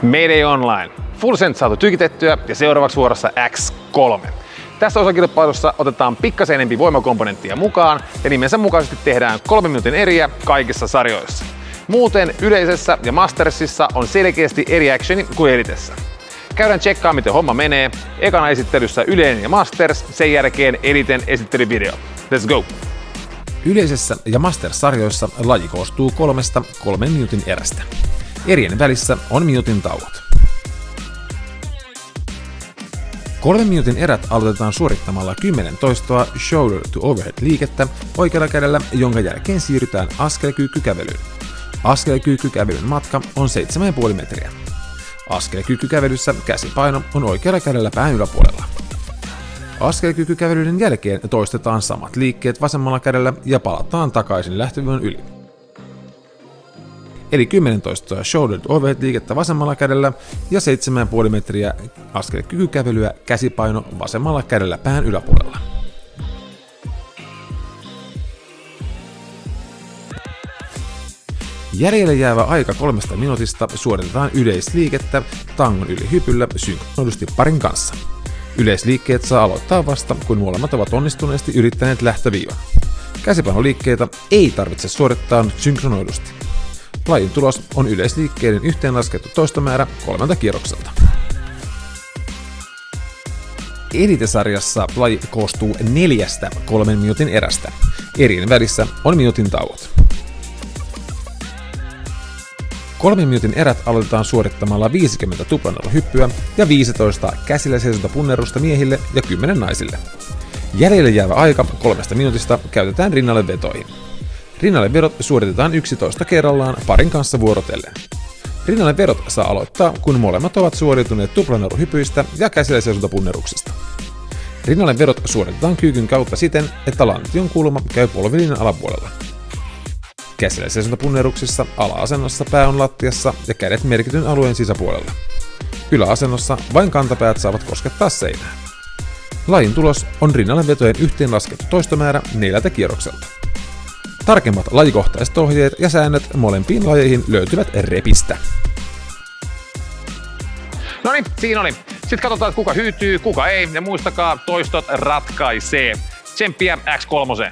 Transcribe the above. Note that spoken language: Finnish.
Mayday Online. Full Send saatu tykitettyä ja seuraavaksi vuorossa X3. Tässä osakilpailussa otetaan pikkasen enempi voimakomponenttia mukaan ja nimensä mukaisesti tehdään 3 minuutin eriä kaikissa sarjoissa. Muuten yleisessä ja Mastersissa on selkeästi eri actioni kuin elitessä. Käydään tsekkaa miten homma menee. Ekana esittelyssä yleinen ja Masters, sen jälkeen eliten esittelyvideo. Let's go! Yleisessä ja Masters-sarjoissa laji koostuu 3 minuutin erästä. Erien välissä on minuutin tauot. 3 minuutin erät aloitetaan suorittamalla 10 toistoa shoulder to overhead liikettä oikealla kädellä, jonka jälkeen siirrytään askelkyykkykävelyyn. Askelkyykkykävelyn matka on 7,5 metriä. Askelkyykkykävelyssä käsipaino on oikealla kädellä pään yläpuolella. Askelkyykkykävelyn jälkeen toistetaan samat liikkeet vasemmalla kädellä ja palataan takaisin lähtövyön yli. Eli 10 toistoa shoulder to overhead liikettä vasemmalla kädellä ja 7,5 metriä askelkyykkykävelyä käsipaino vasemmalla kädellä pään yläpuolella. Jäljelle jäävä aika 3 minuutista suoritetaan yleisliikettä tangon yli hypyllä synkronoidusti parin kanssa. Yleisliikkeet saa aloittaa vasta, kun molemmat ovat onnistuneesti ylittäneet lähtöviivan. Käsipainoliikkeitä ei tarvitse suorittaa synkronoidusti. Lajin tulos on yleisliikkeiden yhteenlaskettu toistomäärä 3 kierrokselta. Elite-sarjassa laji koostuu 4 3 minuutin erästä. Erien välissä on minuutin tauot. 3 minuutin erät aloitetaan suorittamalla 50 tuplanaruhyppyä ja 15 käsillä seisontapunnerusta miehille ja 10 naisille. Jäljelle jäävä aika 3 minuutista käytetään rinnalle vetoihin. Rinnalle vedot suoritetaan 11 kerrallaan parin kanssa vuorotellen. Rinnalle vedot saa aloittaa, kun molemmat ovat suoriutuneet tuplanaruhypyistä ja käsillä seisontapunneruksista. Rinnalle vedot suoritetaan kyykyn kautta siten, että lantion kulma käy polvilinjan alapuolella. Käsillä seisontapunneruksissa ala-asennossa pää on lattiassa ja kädet merkityn alueen sisäpuolella. Yläasennossa vain kantapäät saavat koskettaa seinää. Lajin tulos on rinnalle vetojen yhteenlaskettu toistomäärä 4 kierrokselta. Tarkemmat lajikohtaiset ohjeet ja säännöt molempiin lajeihin löytyvät repistä. Noniin, siinä oli. Sitten katsotaan, kuka hyytyy, kuka ei ja muistakaa, toistot ratkaisee. Tsemppiä X3.